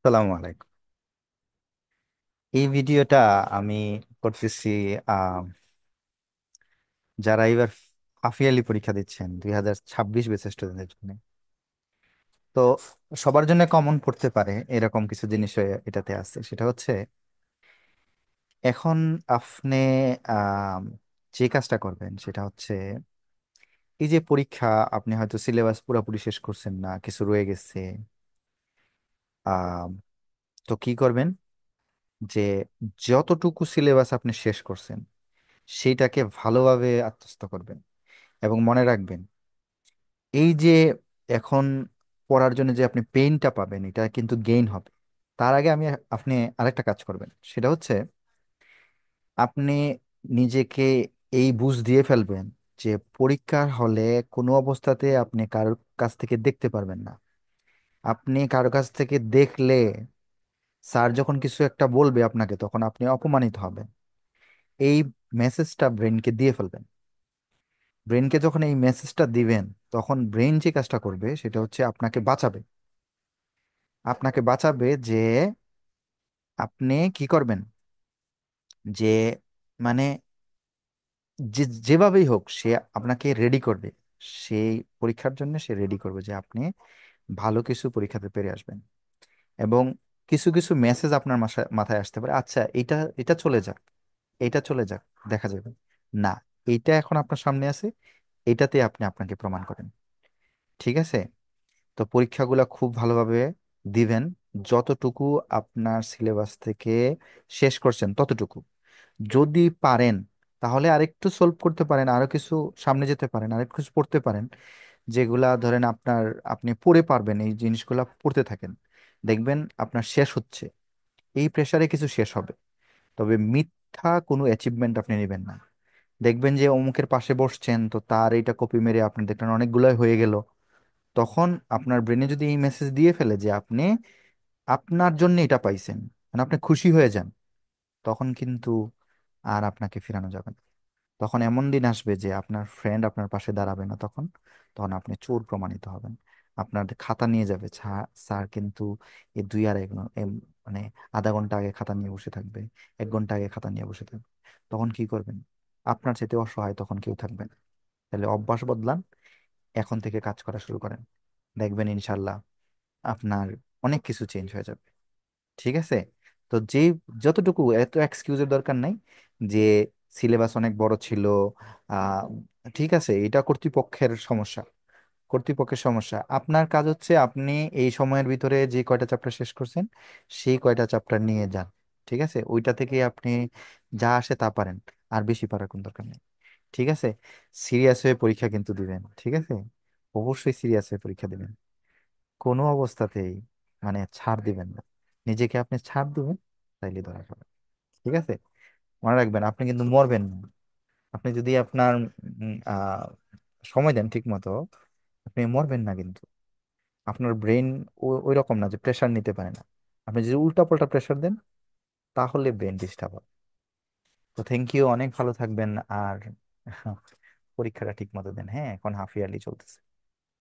সালামু আলাইকুম। এই ভিডিওটা আমি করতেছি আহ, যারা এবার হাফ ইয়ারলি পরীক্ষা দিচ্ছেন 2026 ব্যাচের স্টুডেন্টদের জন্য। তো সবার জন্য কমন পড়তে পারে এরকম কিছু জিনিস এটাতে আছে, সেটা হচ্ছে এখন আপনি আহ, যে কাজটা করবেন সেটা হচ্ছে এই যে পরীক্ষা, আপনি হয়তো সিলেবাস পুরোপুরি শেষ করছেন না, কিছু রয়ে গেছে। আহ তো কি করবেন, যে যতটুকু সিলেবাস আপনি শেষ করছেন সেইটাকে ভালোভাবে আত্মস্থ করবেন এবং মনে রাখবেন এই যে এখন পড়ার জন্য যে আপনি পেইনটা পাবেন এটা কিন্তু গেইন হবে। তার আগে আপনি আরেকটা কাজ করবেন, সেটা হচ্ছে আপনি নিজেকে এই বুঝ দিয়ে ফেলবেন যে পরীক্ষার হলে কোনো অবস্থাতে আপনি কারোর কাছ থেকে দেখতে পারবেন না। আপনি কারোর কাছ থেকে দেখলে স্যার যখন কিছু একটা বলবে আপনাকে, তখন আপনি অপমানিত হবেন। এই মেসেজটা ব্রেনকে দিয়ে ফেলবেন। ব্রেনকে যখন এই মেসেজটা দিবেন, তখন ব্রেন যে কাজটা করবে সেটা হচ্ছে আপনাকে বাঁচাবে। আপনাকে বাঁচাবে যে আপনি কি করবেন, যে মানে যেভাবেই হোক সে আপনাকে রেডি করবে। সেই পরীক্ষার জন্য সে রেডি করবে যে আপনি ভালো কিছু পরীক্ষাতে পেরে আসবেন। এবং কিছু কিছু মেসেজ আপনার মাথায় আসতে পারে, আচ্ছা এটা এটা চলে যাক, এটা চলে যাক, দেখা যাবে। না, এইটা এখন আপনার সামনে আছে, এটাতে আপনি আপনাকে প্রমাণ করেন। ঠিক আছে? তো পরীক্ষাগুলো খুব ভালোভাবে দিবেন, যতটুকু আপনার সিলেবাস থেকে শেষ করছেন ততটুকু। যদি পারেন তাহলে আরেকটু সলভ করতে পারেন, আরো কিছু সামনে যেতে পারেন, আরেকটু কিছু পড়তে পারেন। যেগুলা ধরেন আপনি পড়ে পারবেন, এই জিনিসগুলা পড়তে থাকেন, দেখবেন আপনার শেষ হচ্ছে, এই প্রেসারে কিছু শেষ হবে। তবে মিথ্যা কোনো অ্যাচিভমেন্ট আপনি নেবেন না। দেখবেন যে অমুকের পাশে বসছেন, তো তার এইটা কপি মেরে আপনি দেখলেন অনেকগুলাই হয়ে গেল। তখন আপনার ব্রেনে যদি এই মেসেজ দিয়ে ফেলে যে আপনি আপনার জন্য এটা পাইছেন, মানে আপনি খুশি হয়ে যান, তখন কিন্তু আর আপনাকে ফেরানো যাবে না। তখন এমন দিন আসবে যে আপনার ফ্রেন্ড আপনার পাশে দাঁড়াবে না, তখন তখন আপনি চোর প্রমাণিত হবেন। আপনার খাতা নিয়ে যাবে, স্যার কিন্তু এই দুই আর এক মানে আধা ঘন্টা আগে খাতা নিয়ে বসে থাকবে, 1 ঘন্টা আগে খাতা নিয়ে বসে থাকবে। তখন কি করবেন? আপনার চেয়ে অসহায় তখন কেউ থাকবে না। তাহলে অভ্যাস বদলান, এখন থেকে কাজ করা শুরু করেন, দেখবেন ইনশাল্লাহ আপনার অনেক কিছু চেঞ্জ হয়ে যাবে। ঠিক আছে? তো যতটুকু, এত এক্সকিউজের দরকার নাই যে সিলেবাস অনেক বড় ছিল। আহ ঠিক আছে, এটা কর্তৃপক্ষের সমস্যা। কর্তৃপক্ষের সমস্যা, আপনার কাজ হচ্ছে আপনি এই সময়ের ভিতরে যে কয়টা চ্যাপ্টার শেষ করছেন সেই কয়টা চ্যাপ্টার নিয়ে যান। ঠিক আছে? ওইটা থেকে আপনি যা আসে তা পারেন, আর বেশি পারার কোনো দরকার নেই। ঠিক আছে? সিরিয়াস হয়ে পরীক্ষা কিন্তু দিবেন, ঠিক আছে? অবশ্যই সিরিয়াস হয়ে পরীক্ষা দিবেন, কোনো অবস্থাতেই মানে ছাড় দিবেন না। নিজেকে আপনি ছাড় দিবেন, তাইলে ধরা খাবেন। ঠিক আছে? মনে রাখবেন আপনি কিন্তু মরবেন না। আপনি যদি আপনার সময় দেন ঠিক মতো, আপনি মরবেন না কিন্তু। আপনার ব্রেন ওই রকম না যে প্রেশার নিতে পারে না। আপনি যদি উল্টা পাল্টা প্রেশার দেন, তাহলে ব্রেন ডিস্টার্ব হবে। তো থ্যাংক ইউ, অনেক ভালো থাকবেন। আর পরীক্ষাটা ঠিক মতো দেন। হ্যাঁ, এখন হাফ ইয়ারলি চলতেছে।